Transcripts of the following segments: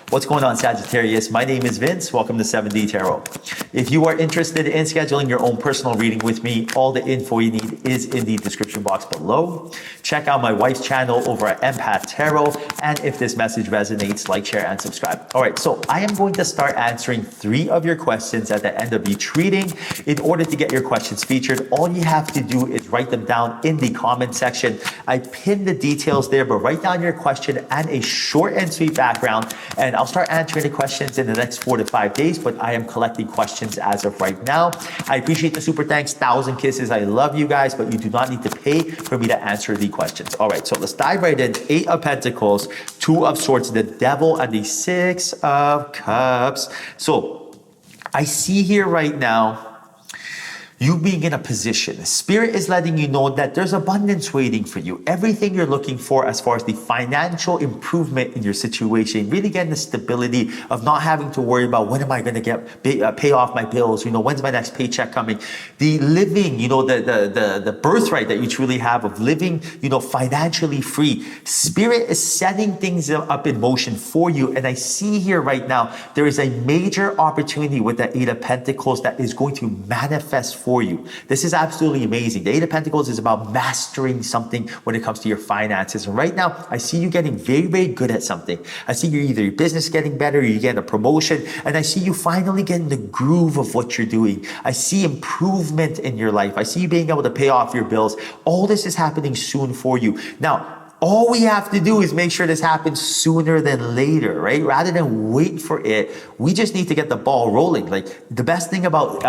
What's going on, Sagittarius? My name is Vince. Welcome to 7D Tarot. If you are interested in scheduling your own personal reading with me, all the info you need is in the description box below. Check out my wife's channel over at Empath Tarot. And if this message resonates, like, share, and subscribe. All right, so I am going to start answering 3 of your questions at the end of each reading. In order to get your questions featured, all you have to do is write them down in the comment section. I pinned the details there, but write down your question and a short and sweet background, and I'll start answering the questions in the next 4 to 5 days, but I am collecting questions as of right now. I appreciate the super thanks, 1,000 kisses. I love you guys, but you do not need to pay for me to answer the questions. All right, so let's dive right in. 8 of Pentacles, 2 of Swords, the Devil, and the 6 of Cups. So I see here right now, you being in a position. Spirit is letting you know that there's abundance waiting for you. Everything you're looking for as far as the financial improvement in your situation, really getting the stability of not having to worry about when am I going to pay off my bills, when's my next paycheck coming. The living, the birthright that you truly have of living, financially free. Spirit is setting things up in motion for you. And I see here right now, there is a major opportunity with the 8 of Pentacles that is going to manifest for you. This is absolutely amazing. The 8 of Pentacles is about mastering something when it comes to your finances. And right now, I see you getting very, very good at something. I see your business getting better, or you get a promotion, and I see you finally getting the groove of what you're doing. I see improvement in your life. I see you being able to pay off your bills. All this is happening soon for you. Now, all we have to do is make sure this happens sooner than later, right? Rather than wait for it, we just need to get the ball rolling. Like, the best thing about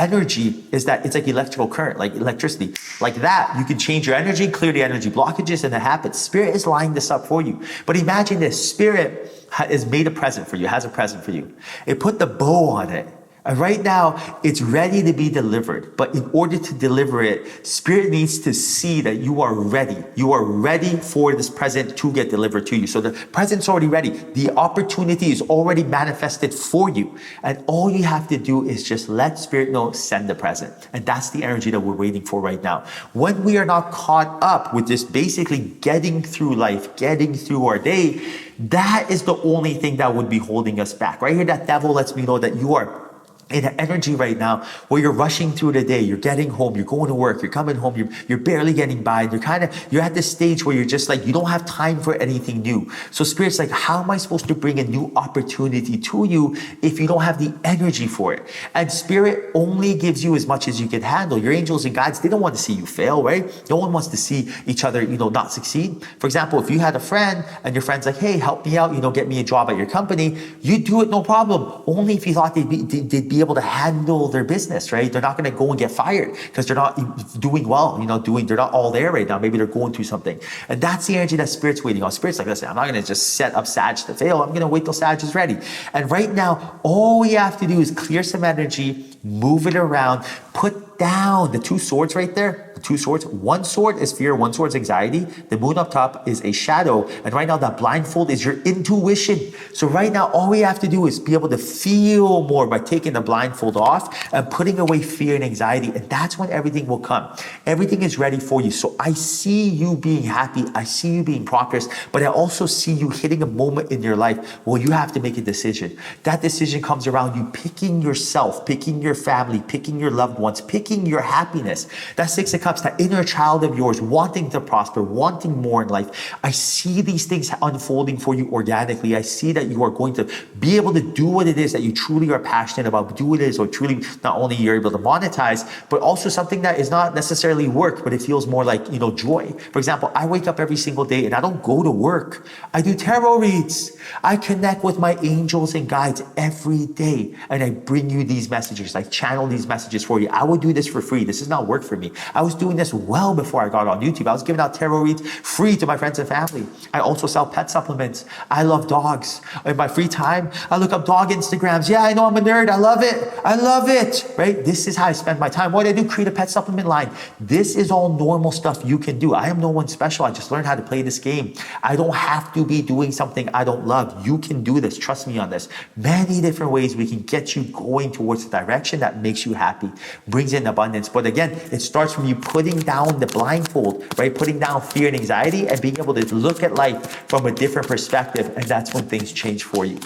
energy is that it's like electrical current, like electricity. Like that, you can change your energy, clear the energy blockages, and it happens. Spirit is lining this up for you. But imagine this, Spirit has made a present for you, has a present for you. It put the bow on it. And right now, it's ready to be delivered. But in order to deliver it, Spirit needs to see that you are ready. You are ready for this present to get delivered to you. So the present's already ready. The opportunity is already manifested for you. And all you have to do is just let Spirit know, send the present. And that's the energy that we're waiting for right now. When we are not caught up with this basically getting through life, getting through our day, that is the only thing that would be holding us back. Right here, that Devil lets me know that you are in an energy right now where you're rushing through the day, you're getting home, you're going to work, you're coming home, you're barely getting by, and you're at this stage where you're just like, you don't have time for anything new. So Spirit's like, how am I supposed to bring a new opportunity to you if you don't have the energy for it? And Spirit only gives you as much as you can handle. Your angels and guides, they don't want to see you fail, right? No one wants to see each other, not succeed. For example, if you had a friend and your friend's like, hey, help me out, get me a job at your company, you do it, no problem. Only if you thought they'd be able to handle their business, right? They're not going to go and get fired because they're not doing well, they're not all there right now. Maybe they're going through something. And that's the energy that Spirit's waiting on. Spirit's like, listen, I'm not going to just set up Sag to fail. I'm going to wait till Sag is ready. And right now, all we have to do is clear some energy, move it around, put down the 2 swords right there. 2 swords. 1 sword is fear, 1 sword is anxiety. The moon up top is a shadow. And right now, that blindfold is your intuition. So right now, all we have to do is be able to feel more by taking the blindfold off and putting away fear and anxiety. And that's when everything will come. Everything is ready for you. So I see you being happy. I see you being prosperous, but I also see you hitting a moment in your life where you have to make a decision. That decision comes around you picking yourself, picking your family, picking your loved ones, picking your happiness. That 6 of Cups, that inner child of yours wanting to prosper, wanting more in life. I see these things unfolding for you organically. I see that you are going to be able to do what it is that you truly are passionate about, do what it is, or truly not only you're able to monetize, but also something that is not necessarily work, but it feels more like, joy. For example, I wake up every single day and I don't go to work. I do tarot reads. I connect with my angels and guides every day. And I bring you these messages. I channel these messages for you. I would do this for free. This is not work for me. I was doing this well before I got on YouTube. I was giving out tarot reads free to my friends and family. I also sell pet supplements. I love dogs. In my free time, I look up dog Instagrams. Yeah, I know I'm a nerd. I love it. I love it, right? This is how I spend my time. What do I do? Create a pet supplement line. This is all normal stuff you can do. I am no one special. I just learned how to play this game. I don't have to be doing something I don't love. You can do this. Trust me on this. Many different ways we can get you going towards the direction that makes you happy, brings in abundance. But again, it starts from you putting down the blindfold, right? Putting down fear and anxiety and being able to look at life from a different perspective. And that's when things change for you.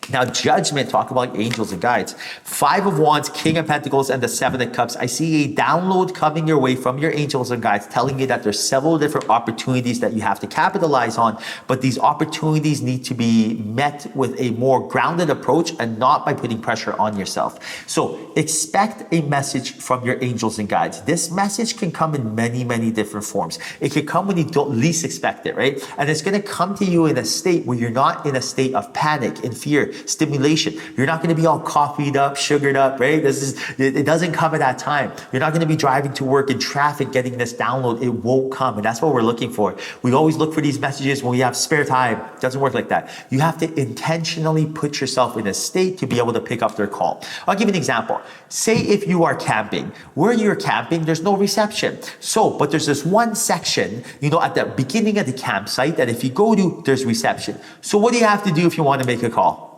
Now, judgment, talk about angels and guides. 5 of Wands, King of Pentacles, and the 7 of Cups. I see a download coming your way from your angels and guides telling you that there's several different opportunities that you have to capitalize on, but these opportunities need to be met with a more grounded approach and not by putting pressure on yourself. So expect a message from your angels and guides. This message can come in many, many different forms. It can come when you don't least expect it, right? And it's going to come to you in a state where you're not in a state of panic and fear, stimulation. You're not going to be all coffeed up, sugared up, right? It doesn't come at that time. You're not going to be driving to work in traffic getting this download. It won't come. And that's what we're looking for. We always look for these messages when we have spare time. It doesn't work like that. You have to intentionally put yourself in a state to be able to pick up their call. I'll give you an example. Say if you are camping. Where you're camping, there's no reception. But there's this one section, at the beginning of the campsite that if you go to, there's reception. So what do you have to do if you want to make a call?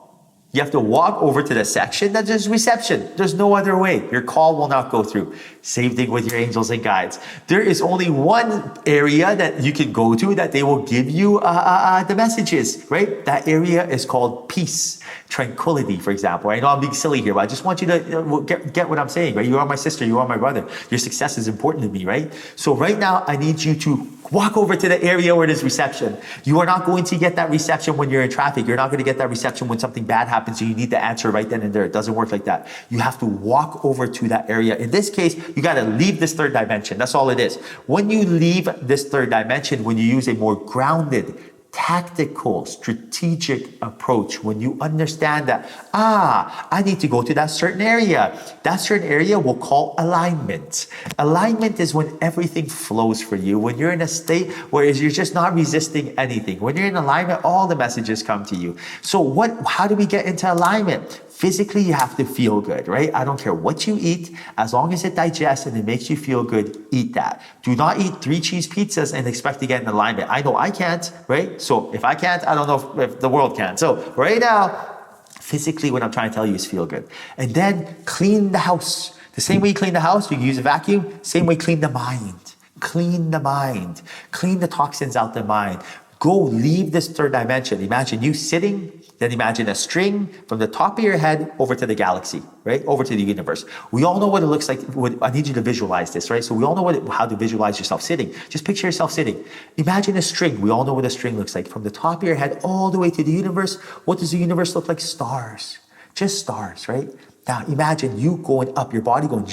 You have to walk over to the section that there's reception. There's no other way. Your call will not go through. Same thing with your angels and guides. There is only one area that you can go to that they will give you the messages, right? That area is called peace, tranquility, for example. I know I'm being silly here, but I just want you to get what I'm saying, right? You are my sister. You are my brother. Your success is important to me, right? So right now, I need you to walk over to the area where there's reception. You are not going to get that reception when you're in traffic. You're not going to get that reception when something bad happens, so you need to answer right then and there. It doesn't work like that. You have to walk over to that area. In this case, you got to leave this third dimension. That's all it is. When you leave this third dimension, when you use a more grounded, tactical, strategic approach, when you understand that, I need to go to that certain area. That certain area we'll call alignment. Alignment is when everything flows for you, when you're in a state where you're just not resisting anything. When you're in alignment, all the messages come to you. So how do we get into alignment? Physically, you have to feel good, right? I don't care what you eat, as long as it digests and it makes you feel good, eat that. Do not eat 3 cheese pizzas and expect to get in alignment. I know I can't, right? So if I can't, I don't know if the world can. So right now, physically, what I'm trying to tell you is feel good. And then clean the house. The same way you clean the house, you can use a vacuum. Same way, clean the mind. Clean the mind. Clean the toxins out the mind. Go leave this third dimension. Imagine you sitting, then imagine a string from the top of your head over to the galaxy, right? Over to the universe. We all know what it looks like. I need you to visualize this, right? So we all know how to visualize yourself sitting. Just picture yourself sitting. Imagine a string. We all know what a string looks like. From the top of your head all the way to the universe. What does the universe look like? Stars. Just stars, right? Now imagine you going up, your body going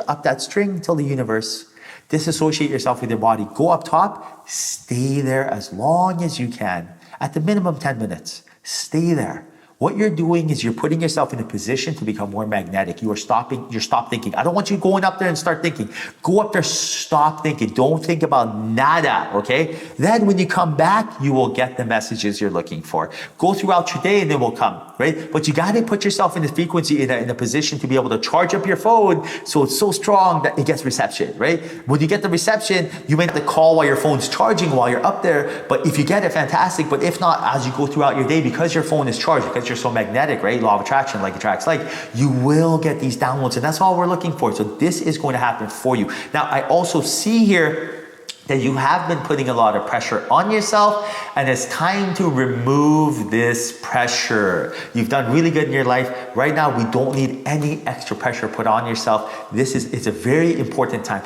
up that string till the universe. Disassociate yourself with your body. Go up top. Stay there as long as you can. At the minimum 10 minutes. Stay there. What you're doing is you're putting yourself in a position to become more magnetic. You're stop thinking. I don't want you going up there and start thinking. Go up there, stop thinking. Don't think about nada, okay? Then when you come back, you will get the messages you're looking for. Go throughout your day and it will come, right? But you got to put yourself in a frequency, in a position to be able to charge up your phone so it's so strong that it gets reception, right? When you get the reception, you make the call while your phone's charging while you're up there. But if you get it, fantastic. But if not, as you go throughout your day, because your phone is charged, because you're so magnetic, right? Law of attraction, like attracts like, you will get these downloads, and that's all we're looking for. So this is going to happen for you. Now, I also see here that you have been putting a lot of pressure on yourself, and it's time to remove this pressure. You've done really good in your life. Right now, we don't need any extra pressure put on yourself. It's a very important time.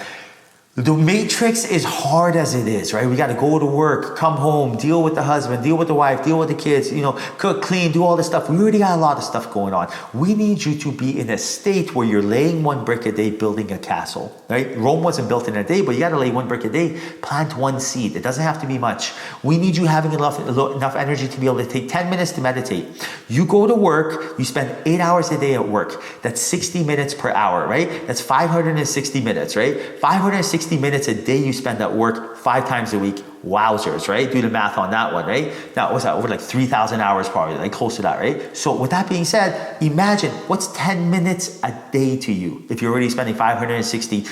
The matrix is hard as it is, right? We got to go to work, come home, deal with the husband, deal with the wife, deal with the kids, cook, clean, do all this stuff. We already got a lot of stuff going on. We need you to be in a state where you're laying 1 brick a day, building a castle, right? Rome wasn't built in a day, but you got to lay 1 brick a day, plant 1 seed. It doesn't have to be much. We need you having enough energy to be able to take 10 minutes to meditate. You go to work, you spend 8 hours a day at work. That's 60 minutes per hour, right? That's 560 minutes, right? 560 minutes a day you spend at work 5 times a week. Wowzers, right? Do the math on that one, right? Now, what's that? Over like 3,000 hours probably, like close to that, right? So with that being said, imagine what's 10 minutes a day to you if you're already spending 560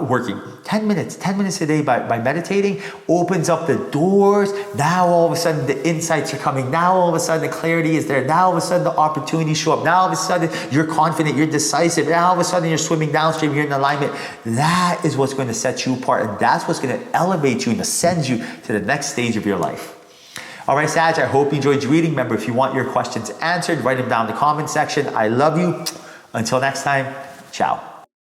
working. 10 minutes a day by meditating opens up the doors. Now all of a sudden the insights are coming. Now all of a sudden the clarity is there. Now all of a sudden the opportunities show up. Now all of a sudden you're confident, you're decisive. Now all of a sudden you're swimming downstream, you're in alignment. That is what's going to set you apart, and that's what's going to elevate you and ascend you to the next stage of your life. All right, Sag, I hope you enjoyed your reading. Remember, if you want your questions answered, write them down in the comment section. I love you. Until next time, ciao.